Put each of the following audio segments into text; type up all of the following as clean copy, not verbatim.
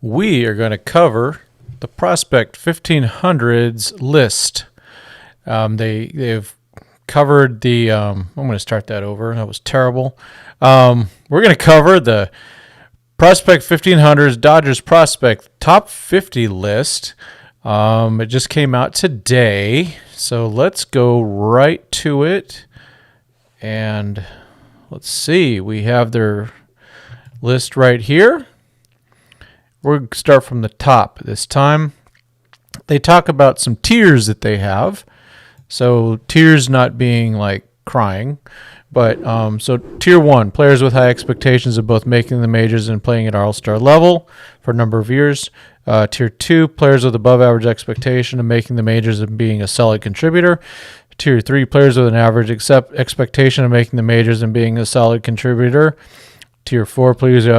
we are going to cover the Prospect 1500's list. They've covered the. I'm going to start that over. That was terrible. We're going to cover the Prospect 1500's Dodgers Prospect Top 50 list. It just came out today, so let's go right to it. And let's see. We have their list right here. We're going to start from the top this time. They talk about some tiers that they have. So tiers not being like crying, but so tier 1, players with high expectations of both making the majors and playing at all-star level for a number of years. Tier 2, players with above average expectation of making the majors and being a solid contributor. Tier 3, players with an average expectation of making the majors and being a solid contributor. Tier 4, players who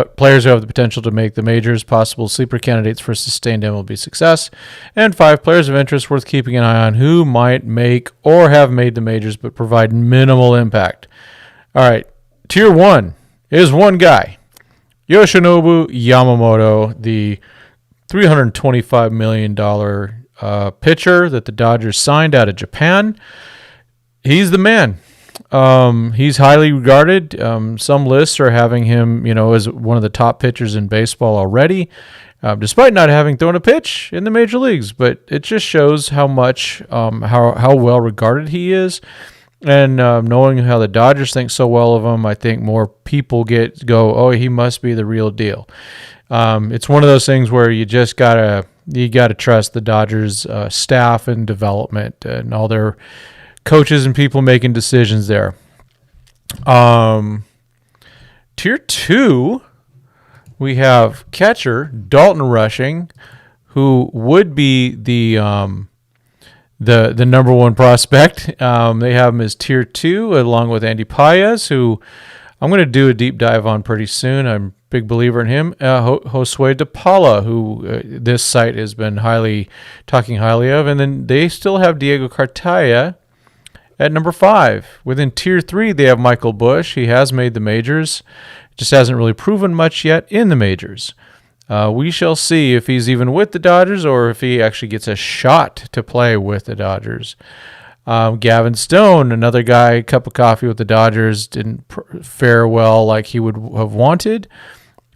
have the potential to make the majors, possible sleeper candidates for sustained MLB success. And 5, players of interest worth keeping an eye on who might make or have made the majors but provide minimal impact. All right, Tier 1 is one guy, Yoshinobu Yamamoto, the $325 million pitcher that the Dodgers signed out of Japan. He's the man. He's highly regarded. Some lists are having him, as one of the top pitchers in baseball already, despite not having thrown a pitch in the major leagues. But it just shows how much, how well regarded he is. And knowing how the Dodgers think so well of him, I think more people go, oh, he must be the real deal. It's one of those things where you just gotta trust the Dodgers staff and development and all their coaches and people making decisions there. Tier 2, we have catcher Dalton Rushing, who would be the number one prospect. They have him as Tier 2 along with Andy Paez, who I'm going to do a deep dive on pretty soon. I'm a big believer in him. Josue De Paula, who this site has been talking highly of. And then they still have Diego Cartaya at number 5. Within Tier 3, they have Michael Busch. He has made the majors, just hasn't really proven much yet in the majors. We shall see if he's even with the Dodgers or if he actually gets a shot to play with the Dodgers. Gavin Stone, another guy, cup of coffee with the Dodgers, didn't fare well like he would have wanted.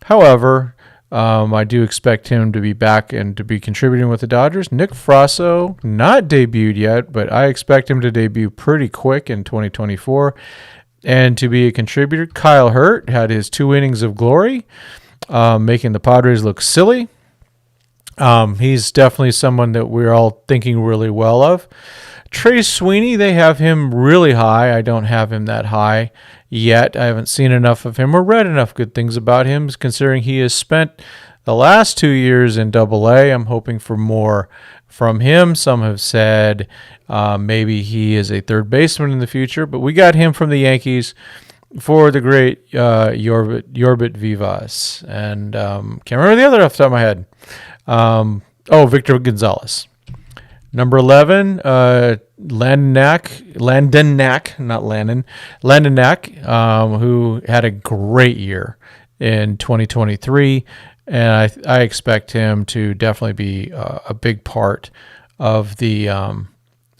However, I do expect him to be back and to be contributing with the Dodgers. Nick Frasso, not debuted yet, but I expect him to debut pretty quick in 2024 and to be a contributor. Kyle Hurt had his 2 innings of glory, making the Padres look silly. He's definitely someone that we're all thinking really well of. Trey Sweeney, they have him really high. I don't have him that high yet. I haven't seen enough of him or read enough good things about him, considering he has spent the last 2 years in Double-A. I'm hoping for more from him. Some have said maybe he is a third baseman in the future, but we got him from the Yankees for the great Yorbit Vivas. And can't remember the other off the top of my head. Victor Gonzalez. Number 11, Landon Knack, who had a great year in 2023, and I expect him to definitely be a big part of the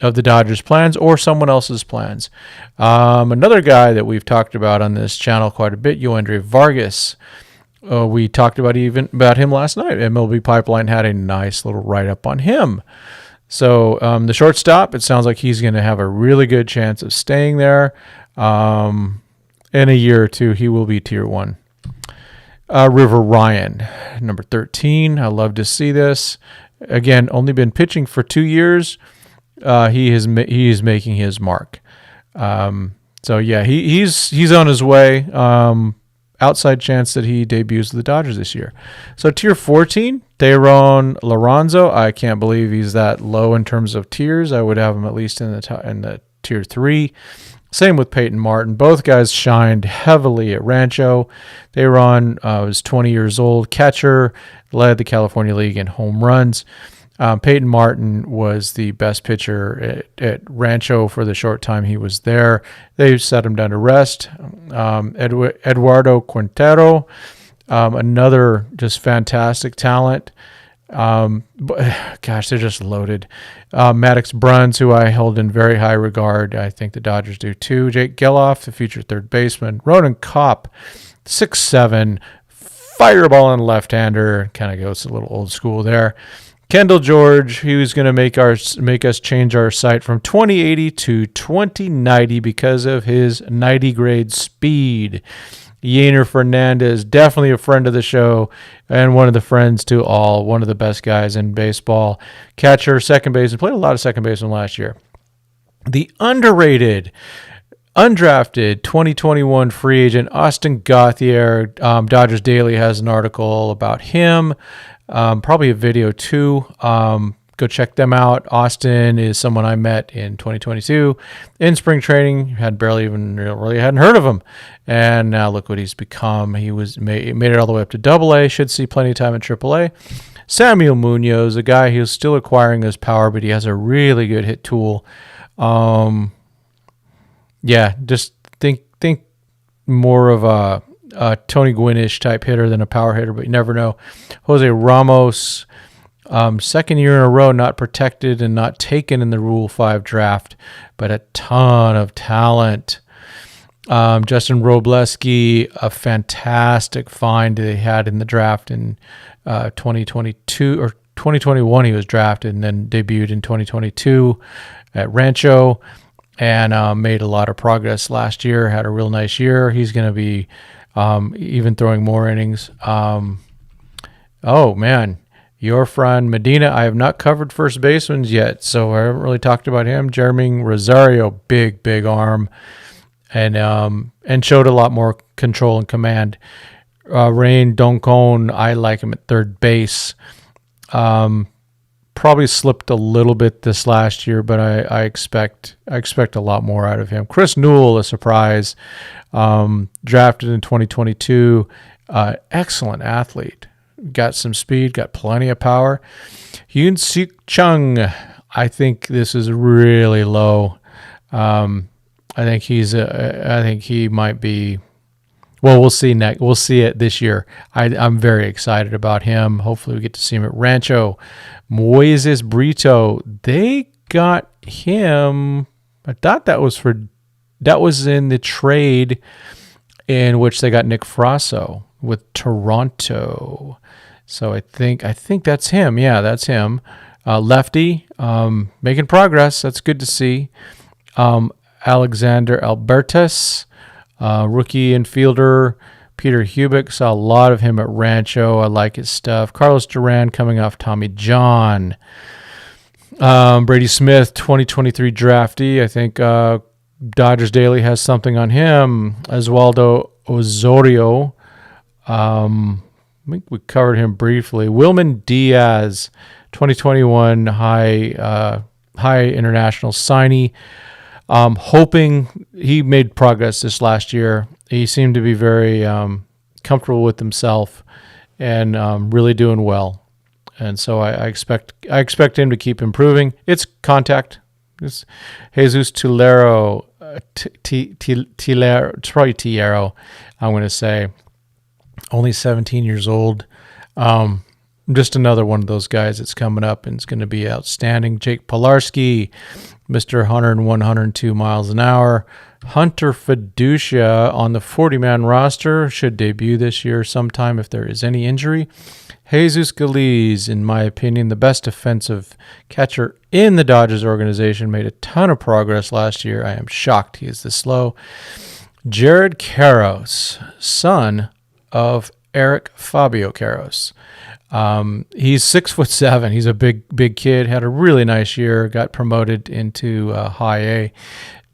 Dodgers' plans or someone else's plans. Another guy that we've talked about on this channel quite a bit, Yoendry Vargas. We talked about him last night. MLB Pipeline had a nice little write-up on him. So the shortstop, it sounds like he's going to have a really good chance of staying there. In a year or two, he will be Tier 1. River Ryan, number 13. I love to see this. Again, only been pitching for 2 years. He is making his mark. So yeah, he's on his way. Outside chance that he debuts with the Dodgers this year. So Tier 14, Thayron Lorenzo. I can't believe he's that low in terms of tiers. I would have him at least in the Tier 3. Same with Peyton Martin. Both guys shined heavily at Rancho. Thayron was 20 years old, catcher, led the California League in home runs. Peyton Martin was the best pitcher at Rancho for the short time he was there. They set him down to rest. Eduardo Quintero, Another just fantastic talent. Gosh, they're just loaded. Maddox Bruns, who I hold in very high regard. I think the Dodgers do too. Jake Geloff, the future third baseman. Ronan Kopp, 6'7", fireball and left-hander. Kind of goes a little old school there. Kendall George, who's going to make us change our sight from 2080 to 2090 because of his 90-grade speed. Yainer Fernandez, definitely a friend of the show and one of the friends to all, one of the best guys in baseball. Catcher, second baseman, played a lot of second baseman last year. The underrated, undrafted 2021 free agent, Austin Gauthier. Dodgers Daily has an article about him, probably a video too. Go check them out. Austin is someone I met in 2022 in spring training. Hadn't heard of him, and now look what he's become. He made it all the way up to AA. Should see plenty of time in AAA. Samuel Munoz, a guy who's still acquiring his power, but he has a really good hit tool. Just think more of a Tony Gwynn-ish type hitter than a power hitter, but you never know. Jose Ramos. Second year in a row not protected and not taken in the Rule 5 draft, but a ton of talent. Justin Robleski, a fantastic find they had in the draft in 2022 or 2021. He was drafted and then debuted in 2022 at Rancho and made a lot of progress last year, had a real nice year. He's going to be even throwing more innings. Oh, man. Your friend Medina, I have not covered first baseman yet, so I haven't really talked about him. Jeremy Rosario, big arm, and showed a lot more control and command. Rain Doncon, I like him at third base. Probably slipped a little bit this last year, but I expect a lot more out of him. Chris Newell, a surprise, drafted in 2022, excellent athlete. Got some speed, got plenty of power. Yoon Suk Chung, I think this is really low. I think he might be. Well, we'll see next. We'll see it this year. I'm very excited about him. Hopefully, we get to see him at Rancho. Moises Brito, they got him. I thought that was in the trade in which they got Nick Frasso with Toronto. So I think that's him. Yeah, that's him. Lefty, making progress. That's good to see. Alexander Albertus, rookie infielder. Peter Hubick, saw a lot of him at Rancho. I like his stuff. Carlos Duran coming off Tommy John. Brady Smith, 2023 draftee. I think Dodgers Daily has something on him. Oswaldo Osorio. I think we covered him briefly. Wilman Diaz, 2021 high international signee. Hoping he made progress this last year. He seemed to be very comfortable with himself and really doing well. And so I expect him to keep improving. It's contact. It's Jesus Tulero, Tilero, it's probably Tiero, I'm going to say. Only 17 years old. Just another one of those guys that's coming up and it's going to be outstanding. Jake Pilarski, Mr. 101, 102 miles an hour. Hunter Fiducia on the 40-man roster should debut this year sometime if there is any injury. Jesus Galiz, in my opinion, the best defensive catcher in the Dodgers organization, made a ton of progress last year. I am shocked he is this slow. Jared Karros, son of Eric Fabio Karros. He's 6'7". He's a big kid. Had a really nice year. Got promoted into High A.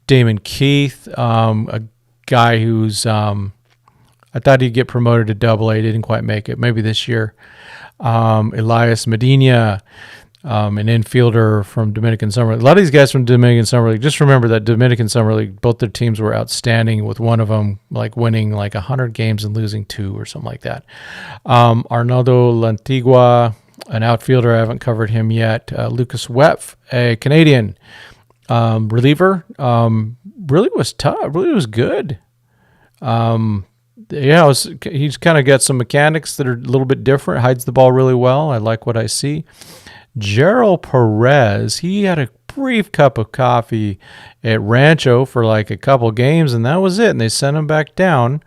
Damon Keith, a guy who's I thought he'd get promoted to Double A. Didn't quite make it. Maybe this year. Elias Medina, an infielder from Dominican Summer League. A lot of these guys from Dominican Summer League, just remember that Dominican Summer League, both their teams were outstanding, with one of them like winning like 100 games and losing 2 or something like that. Arnaldo Lantigua, an outfielder, I haven't covered him yet. Lucas Wepf, a Canadian reliever, really was tough, really was good. he's kind of got some mechanics that are a little bit different. Hides the ball really well. I like what I see. Gerald Perez, he had a brief cup of coffee at Rancho for like a couple games, and that was it. And they sent him back down.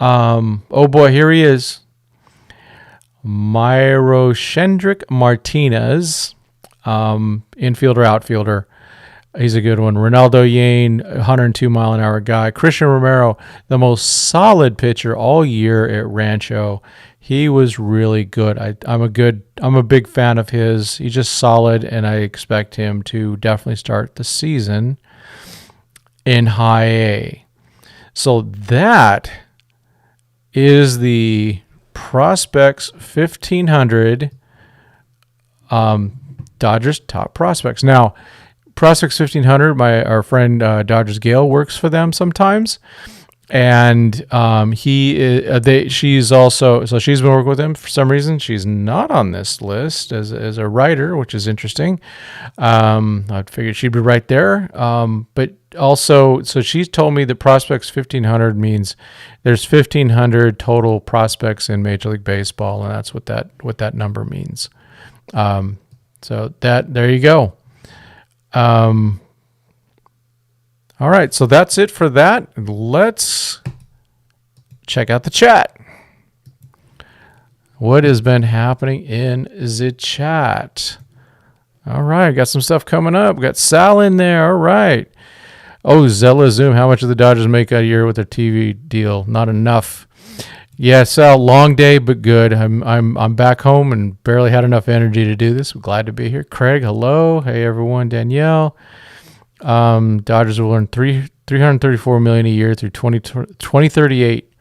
Oh boy, here he is. Myroshendrick Martinez, infielder, outfielder. He's a good one. Ronaldo Yane, 102-mile-an-hour guy. Christian Romero, the most solid pitcher all year at Rancho. He was really good. I'm a big fan of his. He's just solid, and I expect him to definitely start the season in High A. So that is the Prospects 1500 Dodgers top prospects. Now, Prospects 1500, our friend Dodgers Gale works for them sometimes, and she's been working with him for some reason. She's not on this list as a writer, which is interesting. I figured she'd be right there, but also, so she's told me that Prospects 1500 means there's 1500 total prospects in Major League Baseball, and that's what that number means. So there you go. All right, so that's it for that. Let's check out the chat. What has been happening in the chat? All right, got some stuff coming up. Got Sal in there. All right. Oh, Zella Zoom. How much do the Dodgers make a year with their TV deal? Not enough. Yeah, Sal. Long day, but good. I'm back home and barely had enough energy to do this. I'm glad to be here. Craig, hello. Hey everyone. Danielle. Dodgers will earn $334 million a year through 2038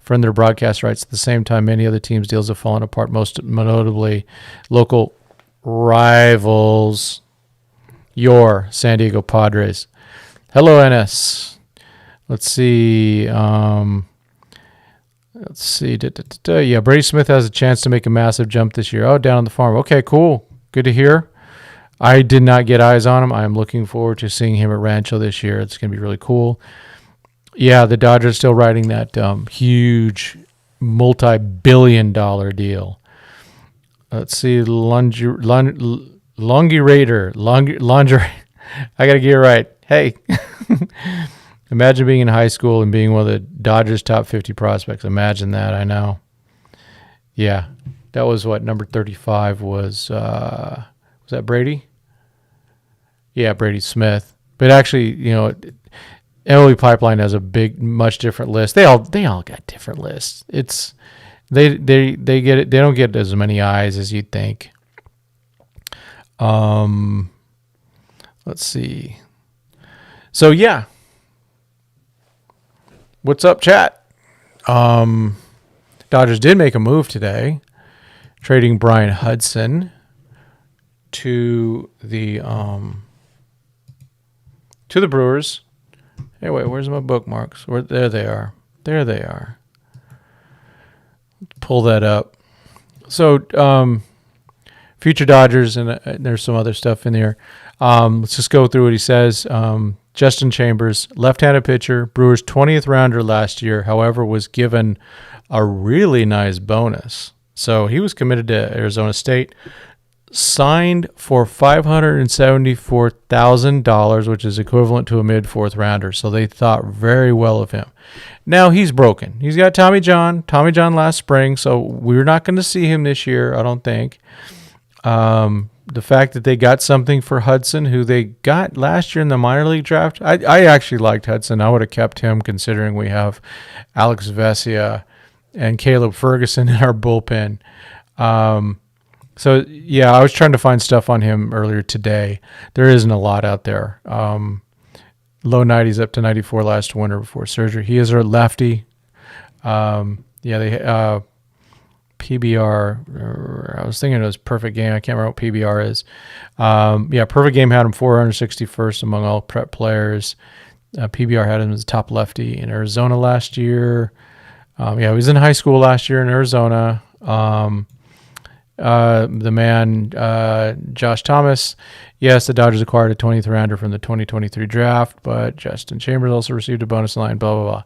from their broadcast rights. At the same time, many other teams' deals have fallen apart, most notably local rivals. Your San Diego Padres. Hello, NS. Let's see. Yeah, Brady Smith has a chance to make a massive jump this year. Oh, down on the farm. Okay, cool. Good to hear. I did not get eyes on him. I am looking forward to seeing him at Rancho this year. It's going to be really cool. Yeah, the Dodgers are still writing that huge multi-billion-dollar deal. Let's see. Lingerie. I got to get it right. Hey. Imagine being in high school and being one of the Dodgers' top 50 prospects. Imagine that. I know. Yeah. That was what number 35 was. Was that Brady? Yeah, Brady Smith. But actually, MLB Pipeline has a much different list. They all got different lists. It's they get it. They don't get as many eyes as you'd think. Let's see. So yeah. What's up, chat? Dodgers did make a move today, trading Brian Hudson to the Brewers. Hey, wait, where's my bookmarks? There they are. There they are. Let's pull that up. So, future Dodgers, and there's some other stuff in there. Let's just go through what he says. Justin Chambers, left-handed pitcher, Brewers 20th rounder last year, however, was given a really nice bonus. So he was committed to Arizona State, signed for $574,000, which is equivalent to a mid-fourth rounder. So they thought very well of him. Now he's broken. He's got Tommy John last spring, so we're not going to see him this year, I don't think. The fact that they got something for Hudson, who they got last year in the minor league draft, I actually liked Hudson. I would have kept him considering we have Alex Vesia and Caleb Ferguson in our bullpen. So, yeah, I was trying to find stuff on him earlier today. There isn't a lot out there. Low 90s up to 94 last winter before surgery. He is our lefty. PBR, I was thinking it was Perfect Game. I can't remember what PBR is. Perfect Game had him 461st among all prep players. PBR had him as the top lefty in Arizona last year. He was in high school last year in Arizona. The man, Josh Thomas. Yes, the Dodgers acquired a 23rd rounder from the 2023 draft, but Justin Chambers also received a bonus line, blah, blah, blah.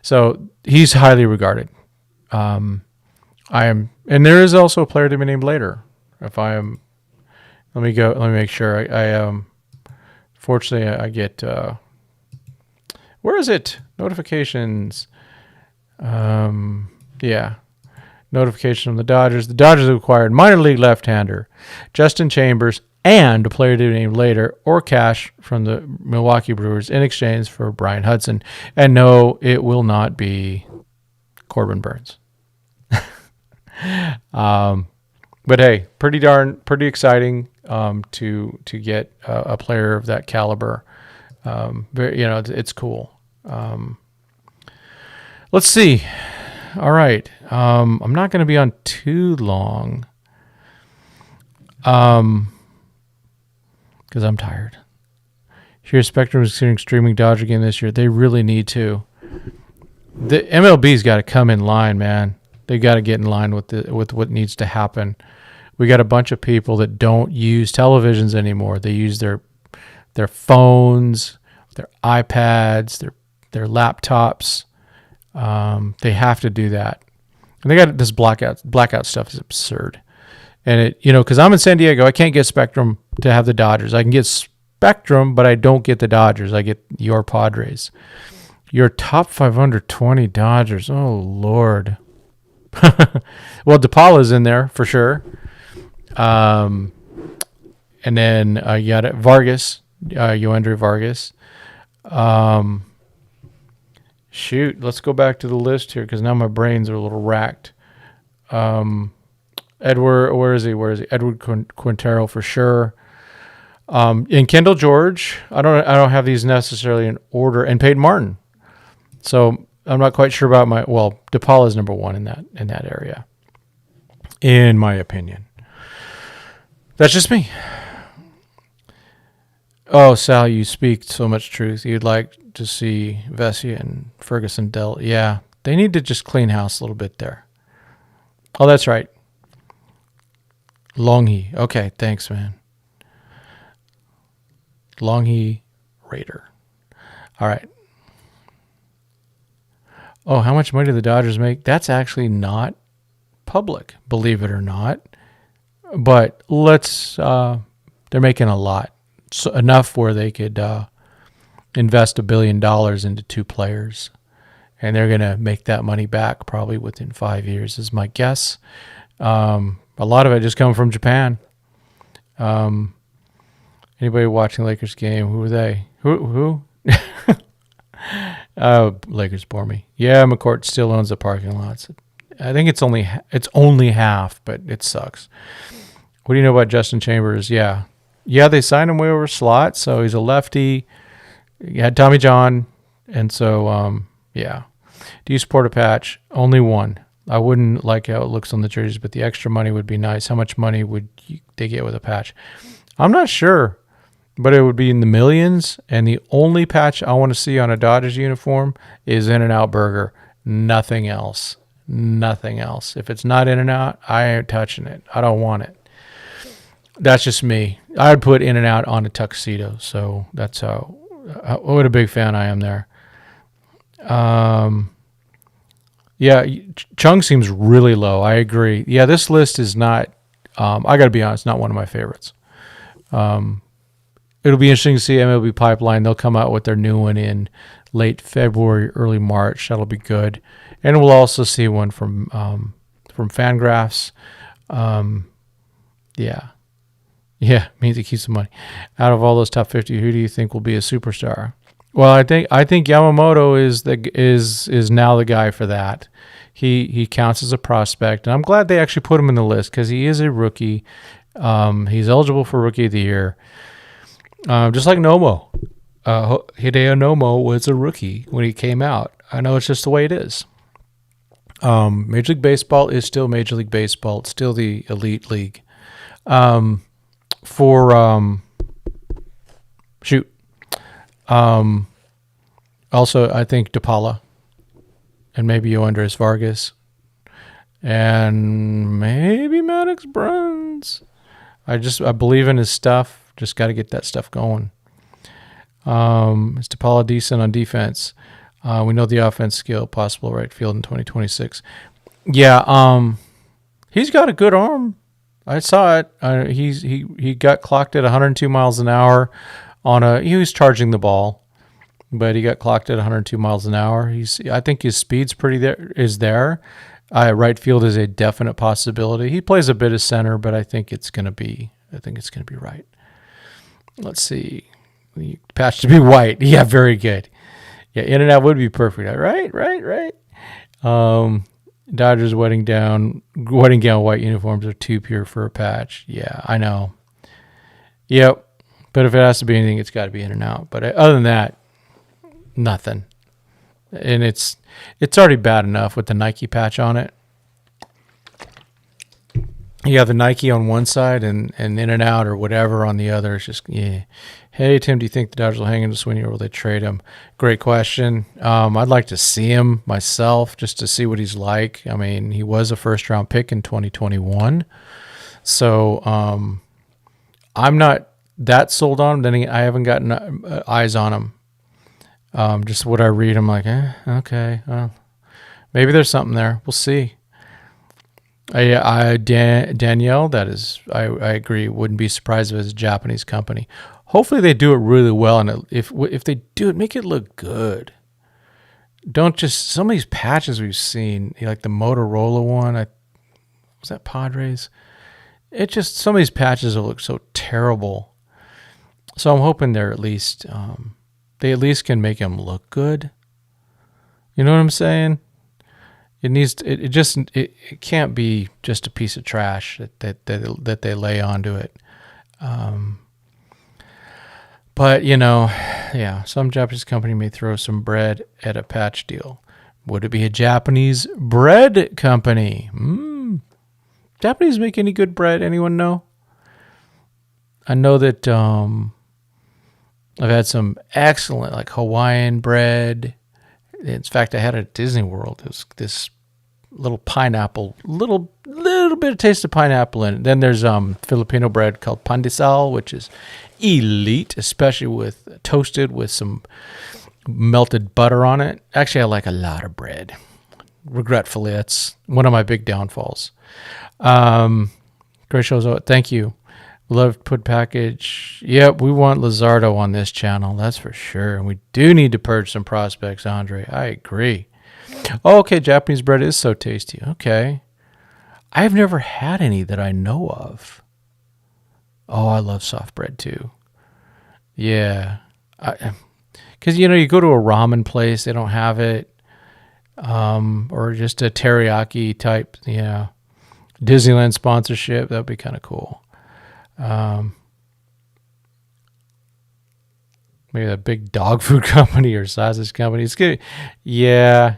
So he's highly regarded. And there is also a player to be named later. Let me make sure. Fortunately, I get, where is it? Notifications. Yeah. Notification from the Dodgers. The Dodgers have acquired minor league left-hander Justin Chambers and a player to be named later, or cash from the Milwaukee Brewers in exchange for Brian Hudson. And no, it will not be Corbin Burns. But hey, pretty exciting to get a player of that caliber. It's cool. Let's see. All right. I'm not going to be on too long because I'm tired. Here, Spectrum is considering streaming Dodger game this year. They really need to. The MLB's got to come in line, man. They got to get in line with what needs to happen. We got a bunch of people that don't use televisions anymore. They use their phones, their iPads, their laptops. They have to do that. And they got this blackout stuff is absurd. And because I'm in San Diego, I can't get Spectrum to have the Dodgers. I can get Spectrum, but I don't get the Dodgers. I get your Padres. Your top 520 Dodgers. Oh, Lord. Well, DePaula's in there for sure. And then you got Vargas, Yoendry Vargas. Shoot, let's go back to the list here because now my brains are a little racked. Edward, where is he? Edward Quintero for sure. And Kendall George, I don't have these necessarily in order, and Peyton Martin. So I'm not quite sure about DePaula is number one in that area, in my opinion. That's just me. Oh, Sal, you speak so much truth. You'd like to see Vesia and Ferguson dealt. Yeah, they need to just clean house a little bit there. Oh, that's right. Longhi. Okay, thanks, man. Longhi Raider. All right. Oh, how much money do the Dodgers make? That's actually not public, believe it or not. But they're making a lot. So enough where they could invest $1 billion into two players. And they're going to make that money back probably within 5 years is my guess. A lot of it just comes from Japan. Anybody watching Lakers game? Who are they? Who? Lakers bore me. Yeah, McCourt still owns the parking lots. I think it's only half, but it sucks. What do you know about Justin Chambers? Yeah, they signed him way over slot, so he's a lefty. He had Tommy John, and so yeah. Do you support a patch? Only one. I wouldn't like how it looks on the jerseys, but the extra money would be nice. How much money would they get with a patch? I'm not sure, but it would be in the millions, and the only patch I want to see on a Dodgers uniform is In-N-Out Burger. Nothing else. Nothing else. If it's not In-N-Out, I ain't touching it. I don't want it. That's just me. I'd put In-N-Out on a tuxedo, so that's what a big fan I am there. Yeah, Chung seems really low. I agree. Yeah, this list is not, I got to be honest, not one of my favorites. It'll be interesting to see MLB Pipeline. They'll come out with their new one in late February, early March. That'll be good. And we'll also see one from Fangraphs. Yeah, means it keeps the money. Out of all those top 50, who do you think will be a superstar? Well, I think Yamamoto is now the guy for that. He counts as a prospect, and I'm glad they actually put him in the list because he is a rookie. He's eligible for Rookie of the Year, just like Nomo. Hideo Nomo was a rookie when he came out. I know it's just the way it is. Major League Baseball is still Major League Baseball. It's still the elite league. Also, I think DePaula and maybe Yoendry Vargas And maybe Maddox Bruns. I believe in his stuff. Just got to get that stuff going. Is DePaula decent on defense? We know the offense skill, possible right field in 2026. Yeah, he's got a good arm. I saw it. He got clocked at 102 miles an hour he was charging the ball, but he got clocked at 102 miles an hour. I think his speed's is there. Right field is a definite possibility. He plays a bit of center, but I think it's gonna be right. Let's see. The patch to be white. Yeah, very good. Yeah, in and out would be perfect. Right. Dodgers wedding gown white uniforms are too pure for a patch. Yeah, I know. Yep. But if it has to be anything, it's got to be in and out. But other than that, nothing. And it's already bad enough with the Nike patch on it. You have the Nike on one side and in and out or whatever on the other. It's just, yeah. Hey, Tim, do you think the Dodgers will hang into Sweeney or will they trade him? Great question. I'd like to see him myself just to see what he's like. I mean, he was a first-round pick in 2021. So I'm not that sold on him. Then I haven't gotten eyes on him. Just what I read, I'm like, okay. Maybe there's something there. We'll see. Danielle, that is, I agree. Wouldn't be surprised if it's a Japanese company. Hopefully they do it really well, and if they do it, make it look good. Don't just some of these patches we've seen, like the Motorola one. Was that Padres? It just some of these patches will look so terrible. So I'm hoping they're at least they at least can make them look good. You know what I'm saying? It can't be just a piece of trash that they lay onto it. But yeah, some Japanese company may throw some bread at a patch deal. Would it be a Japanese bread company? Japanese make any good bread? Anyone know? I know that I've had some excellent like Hawaiian bread. In fact, I had it at Disney World. It was this little pineapple, little bit of taste of pineapple in it. Then there's Filipino bread called pandesal, which is elite, especially with toasted with some melted butter on it. Actually, I like a lot of bread. Regretfully, that's one of my big downfalls. Great shows. Thank you. Love put package. Yep, we want Lizardo on this channel. That's for sure. And we do need to purge some prospects, Andre. I agree. Oh, okay. Japanese bread is so tasty. Okay. I've never had any that I know of. Oh, I love soft bread too. Yeah. Because, you go to a ramen place, they don't have it. Or just a teriyaki type, Disneyland sponsorship. That would be kind of cool. Maybe a big dog food company or sausage company. It's good. Yeah,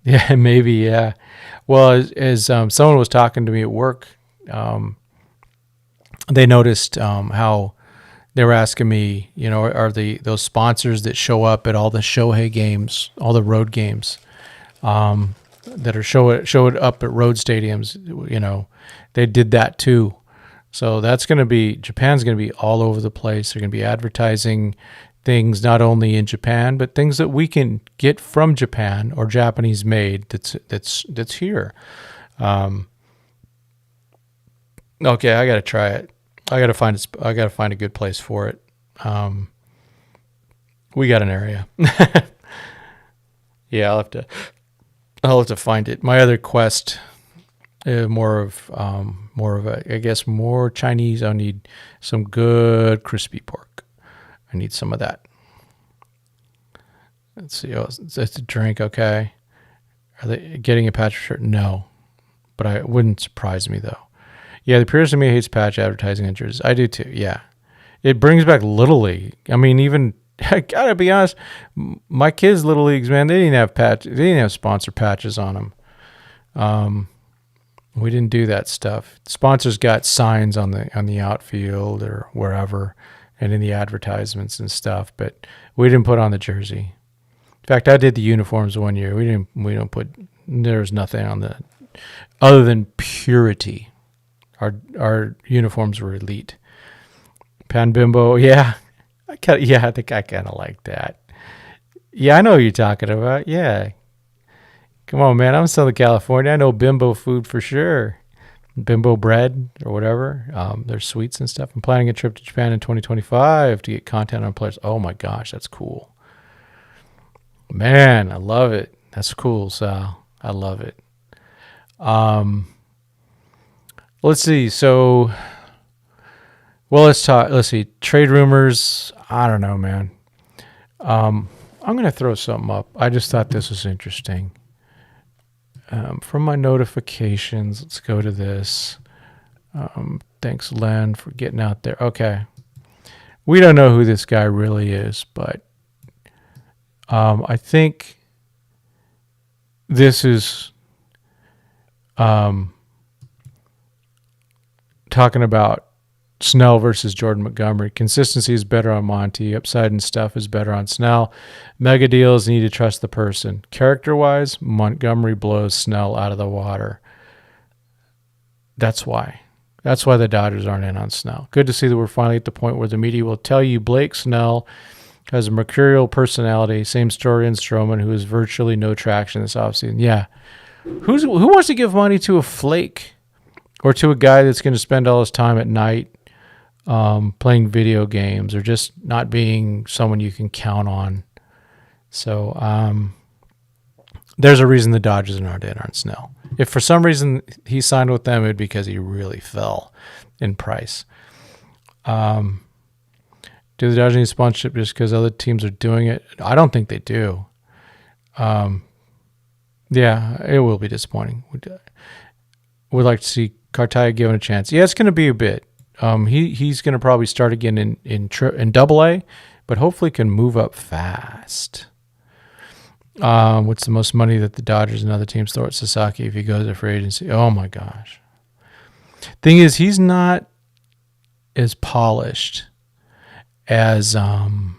maybe. Yeah. Well, as someone was talking to me at work, they noticed how they were asking me, are those sponsors that show up at all the Shohei games, all the road games, that are showed up at road stadiums, they did that too. So Japan's going to be all over the place. They're going to be advertising things not only in Japan, but things that we can get from Japan or Japanese made that's here. Okay, I got to try it. I got to find a good place for it. We got an area. Yeah, I'll have to find it. My other quest, more of a, I guess, more Chinese. I'll need some good crispy pork. I need some of that. Let's see. Oh, it's a drink. Okay. Are they getting a patch shirt? No, but it wouldn't surprise me though. Yeah, the purist of me hates patch advertising on jerseys. I do too. Yeah, it brings back Little League. I mean, even I gotta be honest, my kids' Little Leagues, man, they didn't have sponsor patches on them. We didn't do that stuff. Sponsors got signs on the outfield or wherever, and in the advertisements and stuff, but we didn't put on the jersey. In fact, I did the uniforms one year. There was nothing on other than purity. Our uniforms were elite. Pan Bimbo, yeah. I think I kind of like that. Yeah, I know what you're talking about. Yeah. Come on, man. I'm in Southern California. I know Bimbo food for sure. Bimbo bread or whatever. There's sweets and stuff. I'm planning a trip to Japan in 2025 to get content on players. Oh my gosh, that's cool. Man, I love it. That's cool, Sal. I love it. Let's see. So, well, let's talk. Let's see. Trade rumors. I don't know, man. I'm going to throw something up. I just thought this was interesting. From my notifications, let's go to this. Thanks, Len, for getting out there. Okay. We don't know who this guy really is, but I think this is talking about Snell versus Jordan Montgomery. Consistency is better on Monty. Upside and stuff is better on Snell. Mega deals, need to trust the person. Character-wise, Montgomery blows Snell out of the water. That's why. That's why the Dodgers aren't in on Snell. Good to see that we're finally at the point where the media will tell you Blake Snell has a mercurial personality. Same story in Stroman, who has virtually no traction this offseason. Yeah. Who wants to give money to a flake or to a guy that's going to spend all his time at night playing video games or just not being someone you can count on? So there's a reason the Dodgers are not in on Snell. If for some reason he signed with them, it'd be because he really fell in price. Do the Dodgers need sponsorship just because other teams are doing it? I don't think they do. Yeah, it will be disappointing. We'd like to see Cartaya given a chance. Yeah, it's going to be a bit. He's going to probably start again in Double-A, but hopefully can move up fast. What's the most money that the Dodgers and other teams throw at Sasaki if he goes to free agency? Oh my gosh. Thing is, he's not as polished as Yamamoto.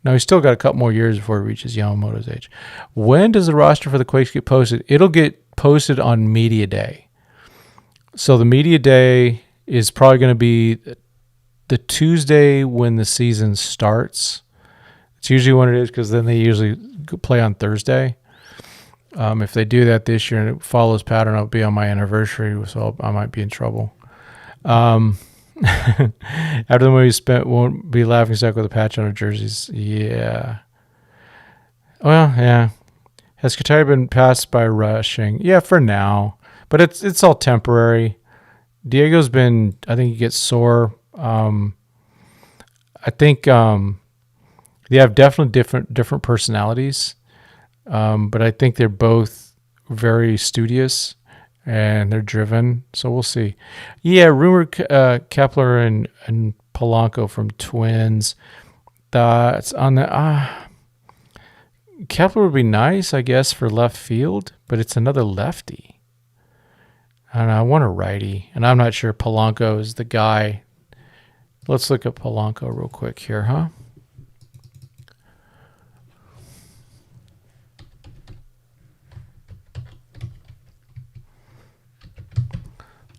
Now, he's still got a couple more years before he reaches Yamamoto's age. When does the roster for the Quakes get posted? It'll get posted on Media Day. So the Media Day is probably going to be the Tuesday when the season starts. It's usually when it is because then they usually play on Thursday. If they do that this year and it follows pattern, it'll be on my anniversary, so I might be in trouble. After the movie spent, won't be laughing stock with a patch on our jerseys. Yeah. Well, yeah. Has Qatar been passed by rushing? Yeah, for now. But it's all temporary. Diego's been, I think he gets sore. I think they have definitely different personalities. But I think they're both very studious and they're driven. So we'll see. Yeah, rumored Kepler and Polanco from Twins. That's on the Kepler would be nice, I guess, for left field, but it's another lefty. I don't know, I want a righty, and I'm not sure Polanco is the guy. Let's look at Polanco real quick here, huh?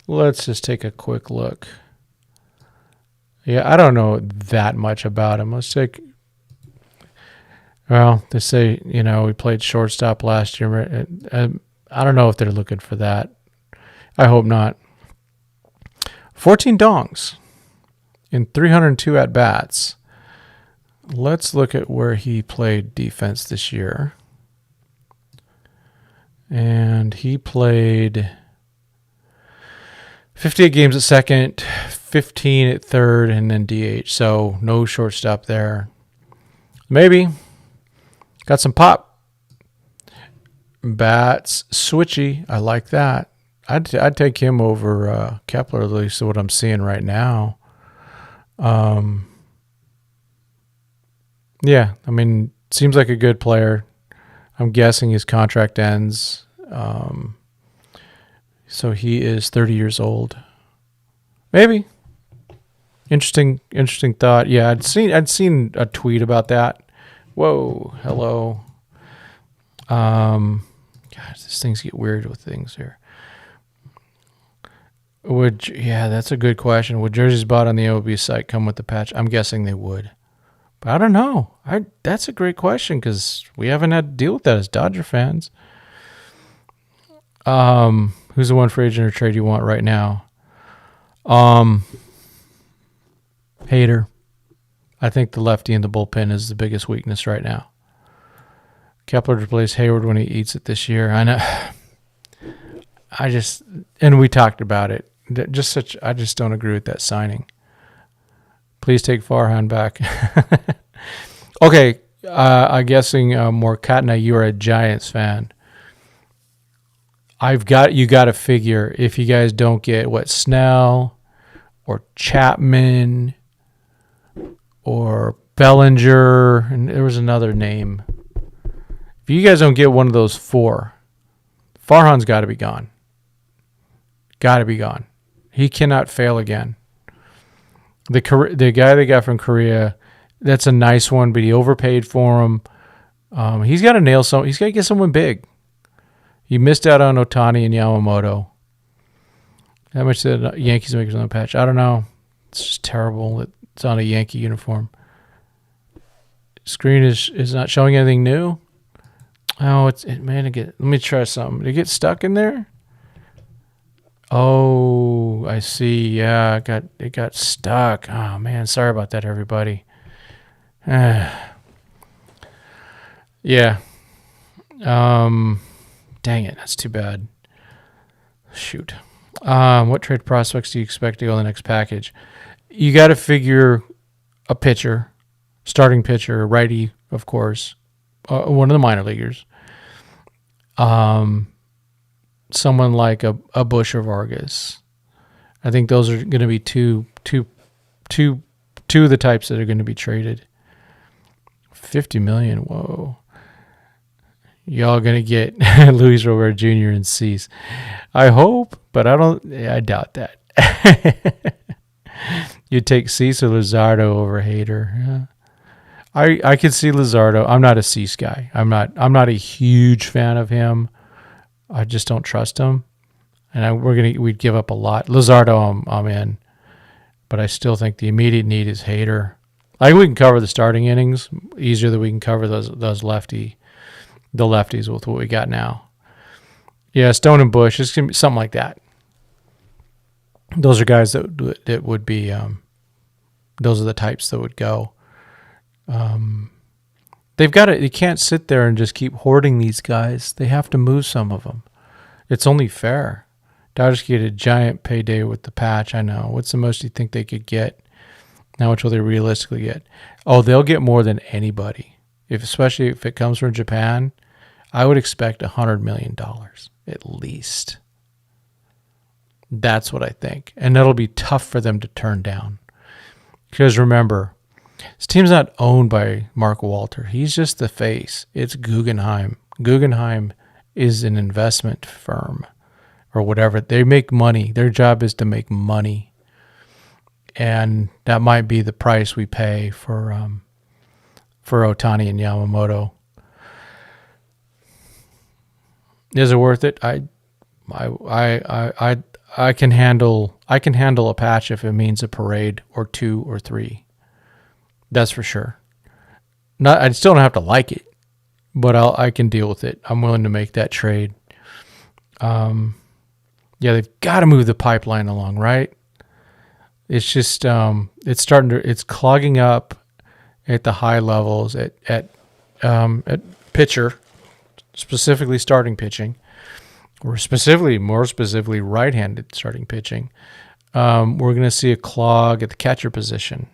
Let's just take a quick look. Yeah, I don't know that much about him. Let's take... Well, they say, we played shortstop last year. I don't know if they're looking for that. I hope not. 14 dongs in 302 at-bats. Let's look at where he played defense this year. And he played 58 games at second, 15 at third, and then DH. So no shortstop there. Maybe. Got some pop. Bats, switchy. I like that. I'd take him over Kepler, at least what I'm seeing right now. Yeah, I mean, seems like a good player. I'm guessing his contract ends. So he is 30 years old. Maybe. Interesting thought. Yeah, I'd seen a tweet about that. Whoa, hello. God, Gosh, these things get weird with things here. That's a good question. Would jerseys bought on the OB site come with the patch? I'm guessing they would. But I don't know. That's a great question because we haven't had to deal with that as Dodger fans. Who's the one free agent or trade you want right now? Hader. I think the lefty in the bullpen is the biggest weakness right now. Kepler replaced Hayward when he eats it this year. I know. And we talked about it. I just don't agree with that signing. Please take Farhan back. Okay, I'm guessing Morkatna, you're a Giants fan. You got to figure if you guys don't get Snell or Chapman or Bellinger, and there was another name. If you guys don't get one of those four, Farhan's got to be gone. Got to be gone. He cannot fail again. The guy they got from Korea, that's a nice one, but he overpaid for him. He's got to nail some. He's got to get someone big. He missed out on Ohtani and Yamamoto. How much did the Yankees make on the patch? I don't know. It's just terrible. It's on a Yankee uniform. Screen is not showing anything new. Oh, let me try something. Did it get stuck in there? Oh, I see. Yeah, it got stuck. Oh man, sorry about that, everybody. Yeah. Dang it, that's too bad. Shoot. What trade prospects do you expect to go in the next package? You got to figure a pitcher, starting pitcher, righty, of course, one of the minor leaguers. Someone like a Bush or Vargas. I think those are going to be two of the types that are going to be traded. $50 million. Whoa. Y'all going to get Luis Robert Jr. and Cease. I hope, but I doubt that. You take Cease or Luzardo over Hader. Yeah. I could see Luzardo. I'm not a Cease guy. I'm not a huge fan of him. I just don't trust him. And we'd give up a lot. Luzardo, I'm in. But I still think the immediate need is Hader. I think we can cover the starting innings easier than we can cover the lefties with what we got now. Yeah, Stone and Bush, it's gonna be something like that. Those are guys that would be. Those are the types that would go. They've got to. You can't sit there and just keep hoarding these guys. They have to move some of them. It's only fair. Dodgers get a giant payday with the patch. I know. What's the most you think they could get? How much will they realistically get? Oh, they'll get more than anybody. Especially if it comes from Japan, I would expect $100 million at least. That's what I think. And that'll be tough for them to turn down. Because remember, this team's not owned by Mark Walter. He's just the face. It's Guggenheim. Guggenheim is an investment firm or whatever. They make money. Their job is to make money. And that might be the price we pay for Ohtani and Yamamoto. Is it worth it? I can handle a patch if it means a parade or 2 or 3. That's for sure. I still don't have to like it, but I can deal with it. I'm willing to make that trade. Yeah, they've got to move the pipeline along, right? It's just it's clogging up at the high levels at pitcher, specifically starting pitching, or more specifically right-handed starting pitching. We're going to see a clog at the catcher position,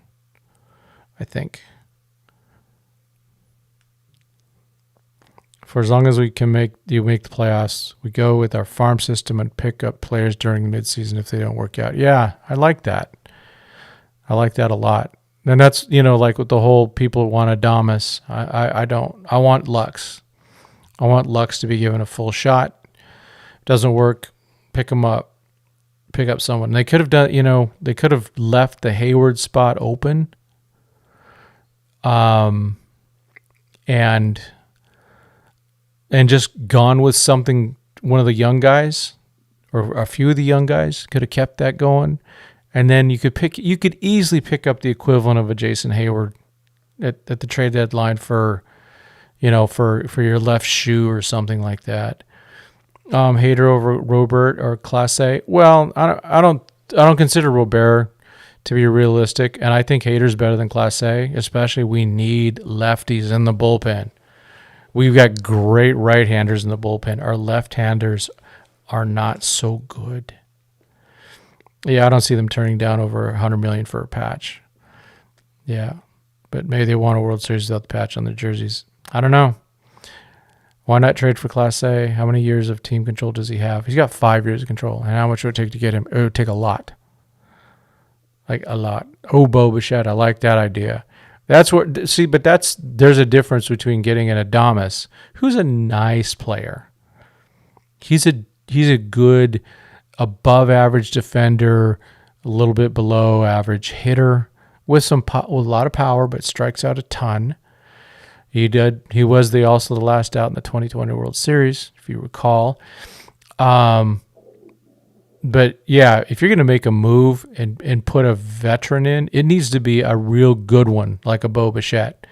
I think. For as long as we can make the playoffs, we go with our farm system and pick up players during the midseason if they don't work out. Yeah, I like that. I like that a lot. And that's, like with the whole people want Adames. I don't. I want Lux. I want Lux to be given a full shot. Doesn't work, pick him up. Pick up someone. They could have done, they could have left the Hayward spot open. And and just gone with something, one of the young guys or a few of the young guys could have kept that going. And then you could easily pick up the equivalent of a Jason Hayward at the trade deadline for your left shoe or something like that. Hader over Robert or Class A. Well, I don't consider Robert to be realistic, and I think Hader's better than Class A. Especially, we need lefties in the bullpen. We've got great right-handers in the bullpen. Our left-handers are not so good. Yeah, I don't see them turning down over $100 million for a patch. Yeah, but maybe they want a World Series without the patch on their jerseys. I don't know. Why not trade for Class A? How many years of team control does he have? He's got 5 years of control. And how much would it take to get him? It would take a lot. Like a lot. Oh, Bo Bichette, I like that idea. There's a difference between getting an Adames, who's a nice player. He's a good above average defender, a little bit below average hitter with with a lot of power, but strikes out a ton. He was also the last out in the 2020 World Series, if you recall. But yeah, if you're going to make a move and put a veteran in, it needs to be a real good one, like a Bo Bichette,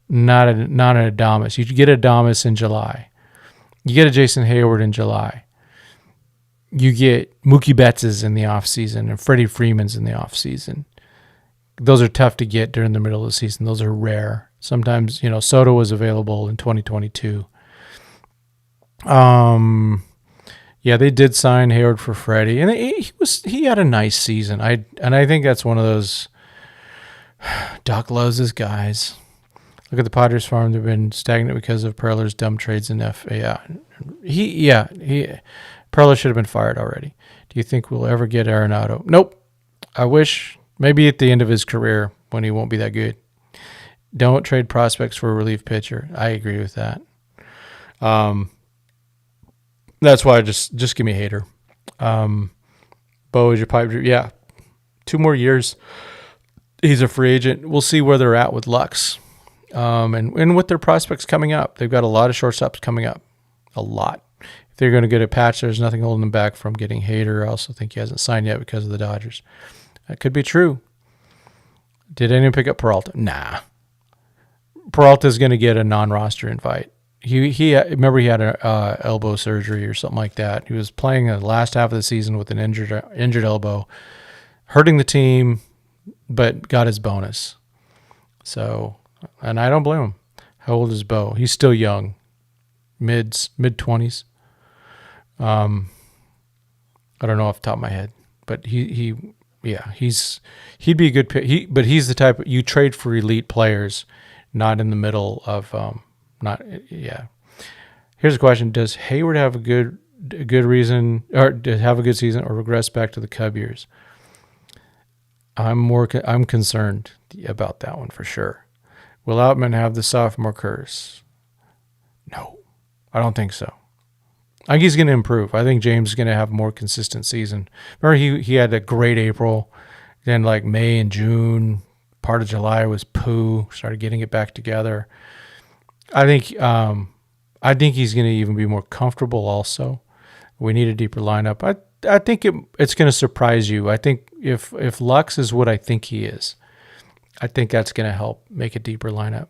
not an Adames. You get Adames in July. You get a Jason Hayward in July. You get Mookie Betts in the offseason and Freddie Freeman's in the offseason. Those are tough to get during the middle of the season. Those are rare. Sometimes, Soto was available in 2022. Yeah, they did sign Hayward for Freddie, and he had a nice season. I think that's one of those Doc loves his guys. Look at the Padres farm; they've been stagnant because of Perler's dumb trades in Perler should have been fired already. Do you think we'll ever get Arenado? Nope. I wish. Maybe at the end of his career when he won't be that good. Don't trade prospects for a relief pitcher. I agree with that. That's why just give me Hader. Bo is your pipe dream. Yeah. 2 more years. He's a free agent. We'll see where they're at with Lux. And with their prospects coming up. They've got a lot of shortstops coming up. A lot. If they're going to get a patch, there's nothing holding them back from getting Hader. I also think he hasn't signed yet because of the Dodgers. That could be true. Did anyone pick up Peralta? Nah. Peralta's going to get a non-roster invite. He remember he had a elbow surgery or something like that. He was playing the last half of the season with an injured elbow, hurting the team, but got his bonus. So, and I don't blame him. How old is Bo? He's still young, mid 20s. I don't know off the top of my head, but he'd be a good pick. But he's the type you trade for elite players, not in the middle of Here's a question: does Hayward have a good reason, or have a good season, or regress back to the Cub years? I'm concerned about that one for sure. Will Outman have the sophomore curse? No, I don't think so. I think he's going to improve. I think James is going to have a more consistent season. Remember, he had a great April, then like May and June, part of July was poo. Started getting it back together. I think he's going to even be more comfortable also. We need a deeper lineup. I think it's going to surprise you. I think if Lux is what I think he is, I think that's going to help make a deeper lineup.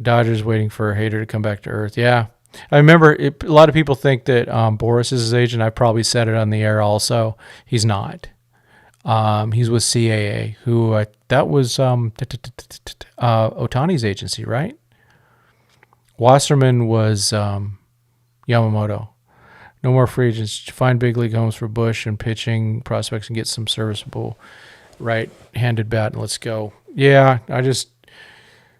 Dodgers waiting for Hader to come back to earth. Yeah. I remember a lot of people think that Boris is his agent. I probably said it on the air also. He's not. He's with CAA, who that was Otani's agency, right? Wasserman was Yamamoto. No more free agents. Find big league homes for Bush and pitching prospects and get some serviceable right-handed bat, and let's go. Yeah,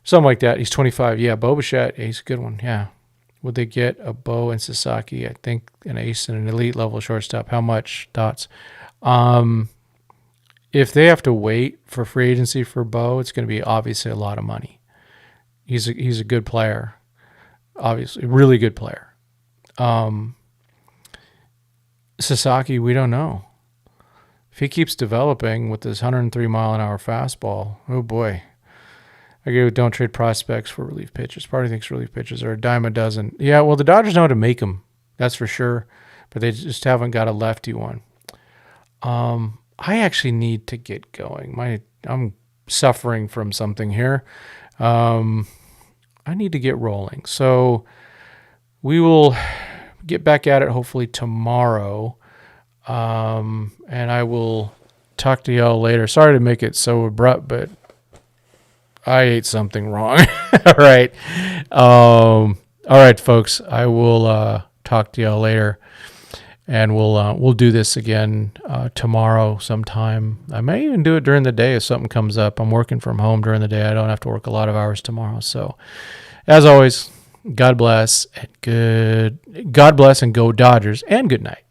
something like that. He's 25. Yeah, Bo Bichette, he's a good one. Yeah. Would they get a Bo and Sasaki? I think an ace and an elite level shortstop. How much? Thoughts? If they have to wait for free agency for Bo, it's going to be obviously a lot of money. He's a good player. Obviously, really good player. Sasaki, we don't know. If he keeps developing with this 103-mile-an-hour fastball, oh boy. I agree with don't trade prospects for relief pitchers. Party thinks relief pitchers are a dime a dozen. Yeah, well, the Dodgers know how to make them. That's for sure. But they just haven't got a lefty one. I actually need to get going. I'm suffering from something here. I need to get rolling. So we will get back at it hopefully tomorrow. And I will talk to y'all later. Sorry to make it so abrupt, but I ate something wrong. All right. All right, folks. I will talk to y'all later. And we'll do this again tomorrow sometime. I may even do it during the day if something comes up. I'm working from home during the day. I don't have to work a lot of hours tomorrow. So, as always, God bless and go Dodgers, and good night.